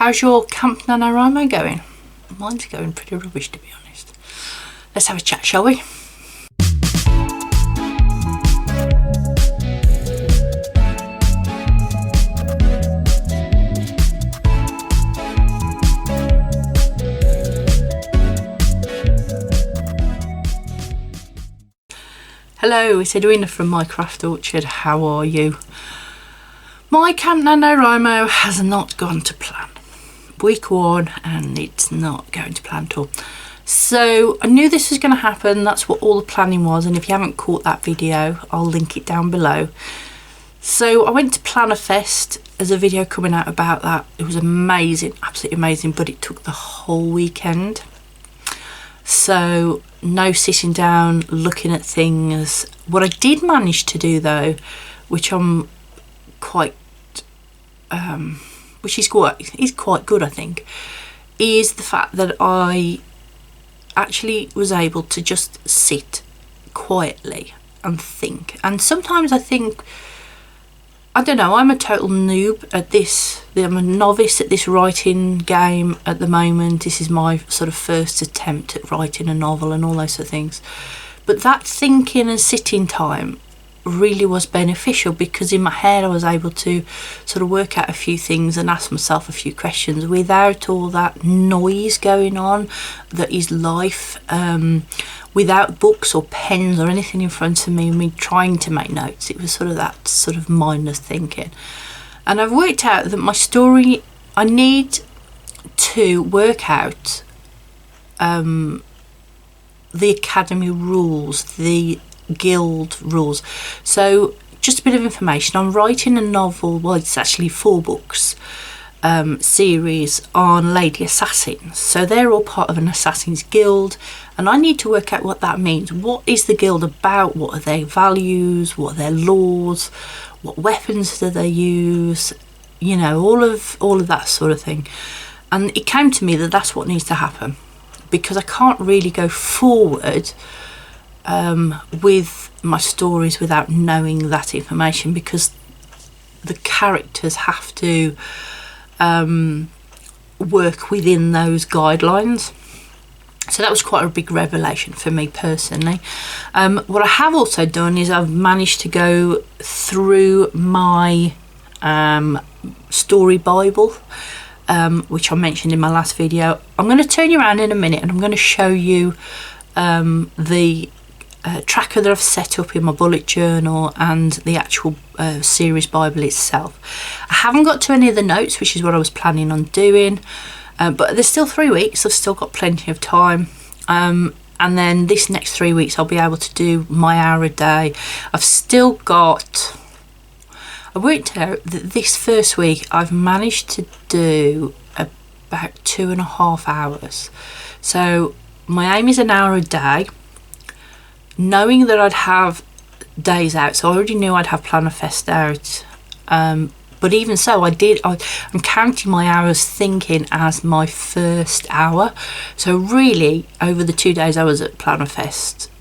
How's your Camp NaNoWriMo going? Mine's going pretty rubbish, to be honest. Let's have a chat, shall we? Hello, it's Edwina from My Craft Orchard. How are you? My Camp NaNoWriMo has not gone to plan. Week 1 and it's not going to plan at all. So I knew this was going to happen. That's what all the planning was, and if you haven't caught that video, I'll link it down below. So I went to Planner Fest. There's a video coming out about that. It was amazing, absolutely amazing, but it took the whole weekend. So no sitting down looking at things. What I did manage to do though, which I'm quite which is quite good, I think, is the fact that I actually was able to just sit quietly and think. And sometimes I think, I don't know, I'm a total noob at this. I'm a novice at this writing game at the moment. This is my sort of first attempt at writing a novel and all those sort of things. But that thinking and sitting time really was beneficial, because in my head I was able to sort of work out a few things and ask myself a few questions without all that noise going on that is life, without books or pens or anything in front of me and me trying to make notes. It was sort of that sort of mindless thinking. And I've worked out that my story, I need to work out the academy rules, the guild rules. So just a bit of information. I'm writing a novel, well, it's actually 4 books series on lady assassins. So they're all part of an assassin's guild, and I need to work out what that means. What is the guild about? What are their values? What are their laws? What weapons do they use? You know, all of that sort of thing. And it came to me that that's what needs to happen, because I can't really go forward with my stories without knowing that information, because the characters have to work within those guidelines. So that was quite a big revelation for me personally. What I have also done is I've managed to go through my story Bible, which I mentioned in my last video. I'm going to turn you around in a minute and I'm going to show you the tracker that I've set up in my bullet journal and the actual series Bible itself. I haven't got to any of the notes, which is what I was planning on doing, but there's still 3 weeks. I've still got plenty of time, and then this next 3 weeks I'll be able to do my hour a day. I've still got, I worked out that this first week I've managed to do about 2.5 hours. So my aim is an hour a day, knowing that I'd have days out. So I already knew I'd have Planner Fest out, but even so I'm counting my hours thinking as my first hour. So really over the 2 days I was at Planner Fest,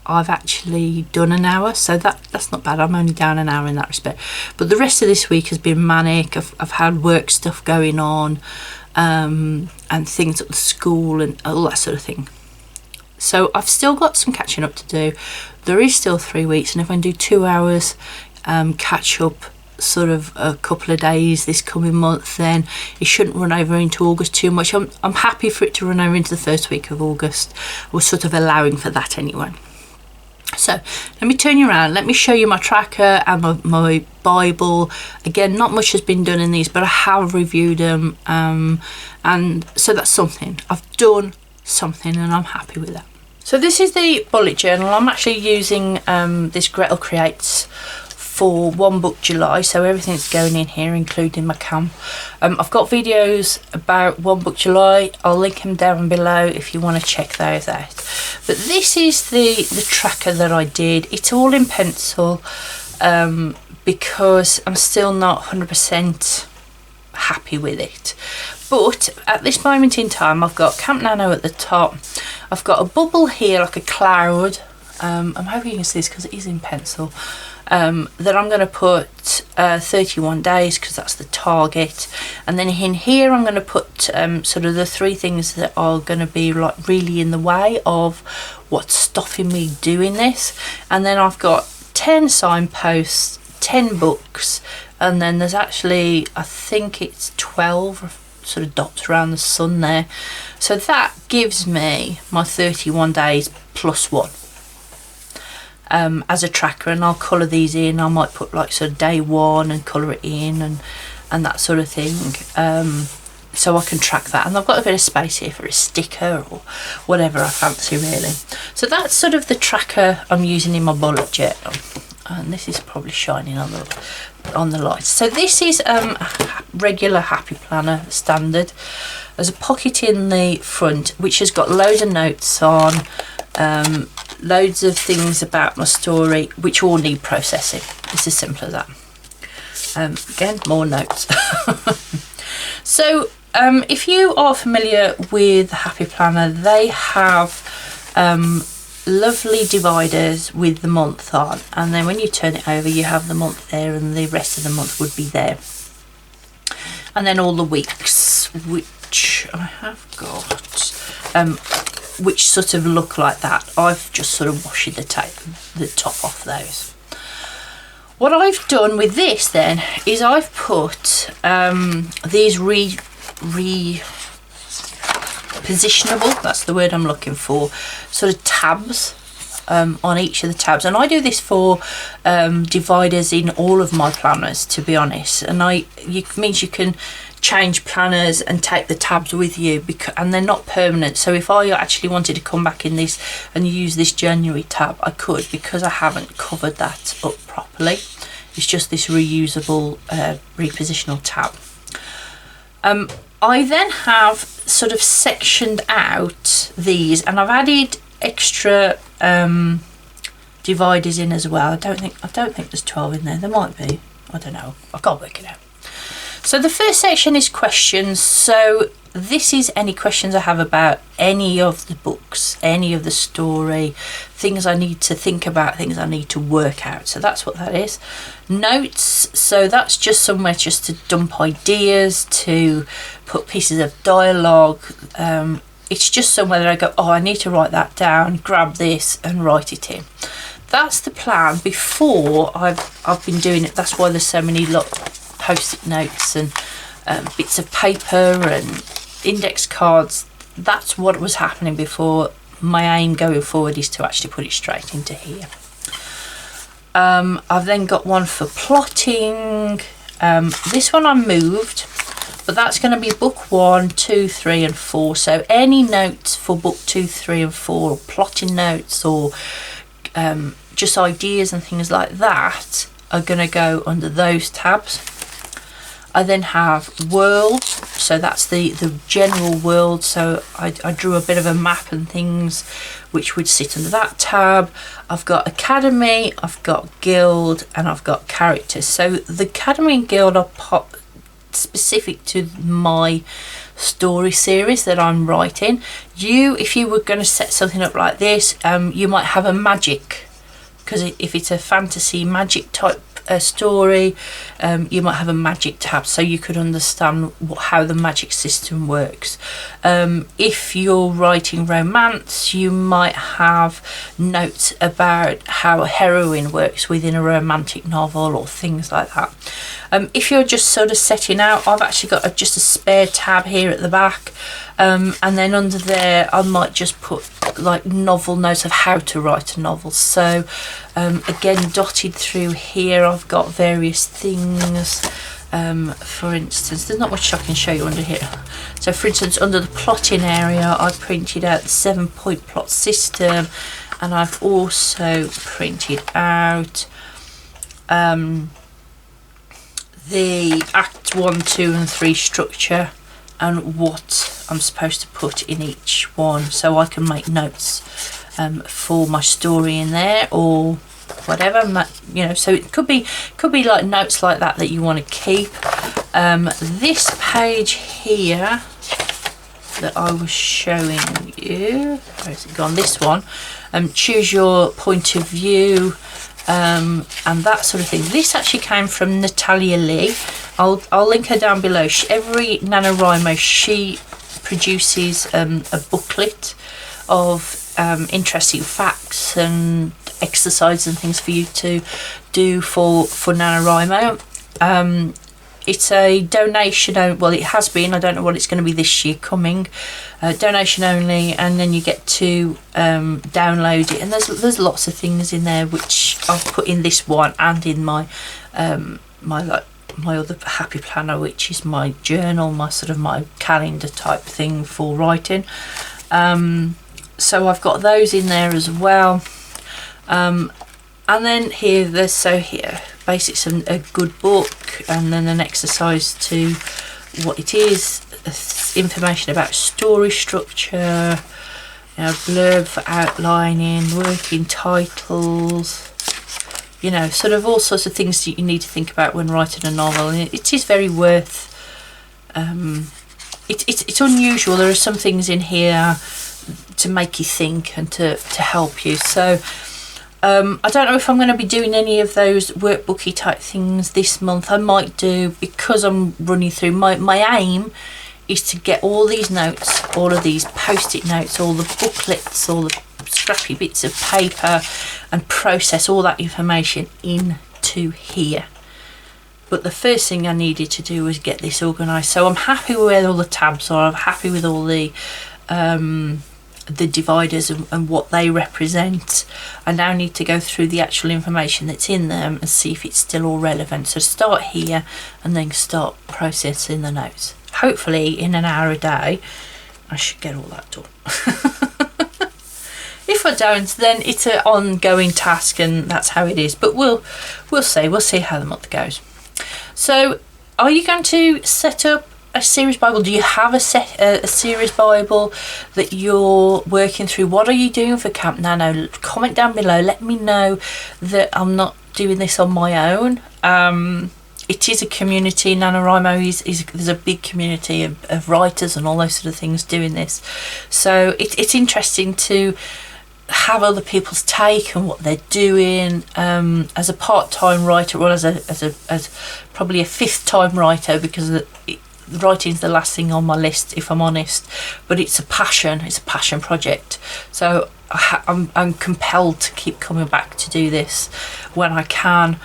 I've actually done an hour, so that's not bad. I'm only down an hour in that respect. But the rest of this week has been manic. I've had work stuff going on, and things at the school and all that sort of thing. So I've still got some catching up to do. There is still 3 weeks, and if I can do 2 hours catch up sort of a couple of days this coming month, then it shouldn't run over into August too much. I'm happy for it to run over into the first week of August. We're sort of allowing for that anyway. So let me turn you around, let me show you my tracker and my Bible. Again, not much has been done in these, but I have reviewed them, and so that's something. I've done something and I'm happy with that. So this is the bullet journal. I'm actually using this Gretel Creates for One Book July, so everything's going in here, including my camp. I've got videos about One Book July. I'll link them down below if you want to check those out. But this is the tracker that I did. It's all in pencil, because I'm still not 100% happy with it. But at this moment in time, I've got Camp Nano at the top. I've got a bubble here, like a cloud. I'm hoping you can see this because it is in pencil. That I'm going to put 31 days because that's the target. And then in here I'm going to put sort of the 3 things that are going to be like really in the way of what's stopping me doing this. And then I've got 10 signposts, 10 books, and then there's actually, I think it's 12 sort of dots around the sun there. So that gives me my 31 days plus 1 as a tracker, and I'll colour these in. I might put like sort of day 1 and colour it in and that sort of thing, so I can track that. And I've got a bit of space here for a sticker or whatever I fancy really. So that's sort of the tracker I'm using in my bullet journal, and this is probably shining on the light. So this is a regular Happy Planner standard. There's a pocket in the front which has got loads of notes on, loads of things about my story which all need processing. It's as simple as that. Again, more notes. So if you are familiar with the Happy Planner, they have lovely dividers with the month on, and then when you turn it over you have the month there and the rest of the month would be there, and then all the weeks which I have got which sort of look like that. I've just sort of washed the top off those. What I've done with this then is I've put these positionable, that's the word I'm looking for, sort of tabs on each of the tabs. And I do this for dividers in all of my planners, to be honest, and it means you can change planners and take the tabs with you, and they're not permanent. So if I actually wanted to come back in this and use this January tab, I could, because I haven't covered that up properly. It's just this reusable repositional tab. I then have sort of sectioned out these, and I've added extra dividers in as well. I don't think there's 12 in there. There might be. I don't know. I can't work it out. So the first section is questions. So this is any questions I have about any of the books, any of the story, things I need to think about, things I need to work out. So that's what that is. Notes, so that's just somewhere just to dump ideas, to put pieces of dialogue. It's just somewhere that I go, oh, I need to write that down, grab this and write it in. That's the plan before I've been doing it. That's why there's so many post-it notes and bits of paper and index cards. That's what was happening before. My aim going forward is to actually put it straight into here. I've then got one for plotting. This one I moved, but that's going to be book 1, 2, 3 and 4. So any notes for book 2, 3 and 4, or plotting notes, or just ideas and things like that, are going to go under those tabs. I then have world, so that's the general world. So I drew a bit of a map and things which would sit under that tab. I've got academy, I've got guild, and I've got characters. So the academy and guild are specific to my story series that I'm writing. If you were going to set something up like this, you might have a magic, because if it's a fantasy magic type story, you might have a magic tab, so you could understand how the magic system works. If you're writing romance, you might have notes about how a heroine works within a romantic novel or things like that. If you're just sort of setting out, I've actually got just a spare tab here at the back, and then under there I might just put like novel notes of how to write a novel. So again, dotted through here I've got various things. For instance, there's not much I can show you under here. So for instance, under the plotting area I printed out the 7-point plot system, and I've also printed out the Act 1, 2 and 3 structure and what I'm supposed to put in each one, so I can make notes for my story in there or whatever, you know. So it could be like notes like that you want to keep. This page here that I was showing you, where's it gone? This one, choose your point of view. and that sort of thing. This actually came from Natalia Lee. I'll link her down below. Every NaNoWriMo, she produces a booklet of interesting facts and exercises and things for you to do for NaNoWriMo. It's a donation, well, it has been, I don't know what it's going to be this year coming, donation only, and then you get to download it, and there's lots of things in there which I've put in this one and in my my other happy planner, which is my journal, my sort of my calendar type thing for writing. So I've got those in there as well. And then here, basics of a good book, and then an exercise to what it is, information about story structure, blurb for outlining, working titles, sort of all sorts of things that you need to think about when writing a novel. And it is very worth, it's unusual. There are some things in here to make you think and to help you. So I don't know if I'm going to be doing any of those workbooky type things this month. I might do, because I'm running through. My aim is to get all these notes, all of these post-it notes, all the booklets, all the scrappy bits of paper, and process all that information into here. But the first thing I needed to do was get this organised. So I'm happy with where all the tabs are. I'm happy with all the dividers and what they represent. I now need to go through the actual information that's in them and see if it's still all relevant. So start here and then start processing the notes. Hopefully in an hour a day I should get all that done. If I don't, then it's an ongoing task, and that's how it is. But we'll see how the month goes. So are you going to set up a series Bible? Do you have a series Bible that you're working through? What are you doing for Camp Nano? Comment down below. Let me know that I'm not doing this on my own. It is a community. NaNoWriMo there's a big community of writers and all those sort of things doing this. So it's interesting to have other people's take on what they're doing. As a part-time writer, or as probably a fifth-time writer, because writing's the last thing on my list, if I'm honest, but it's a passion project. So I'm compelled to keep coming back to do this when I can.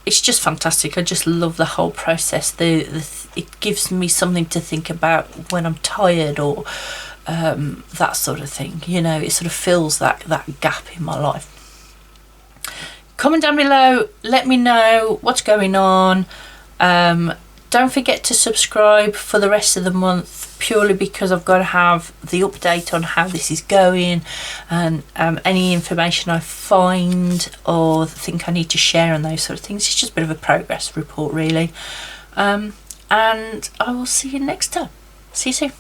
It's just fantastic. I just love the whole process. It gives me something to think about when I'm tired, or that sort of thing. It sort of fills that gap in my life. Comment down below, let me know what's going on. Don't forget to subscribe for the rest of the month, purely because I've got to have the update on how this is going, and any information I find or think I need to share and those sort of things. It's just a bit of a progress report, really. And I will see you next time. See you soon.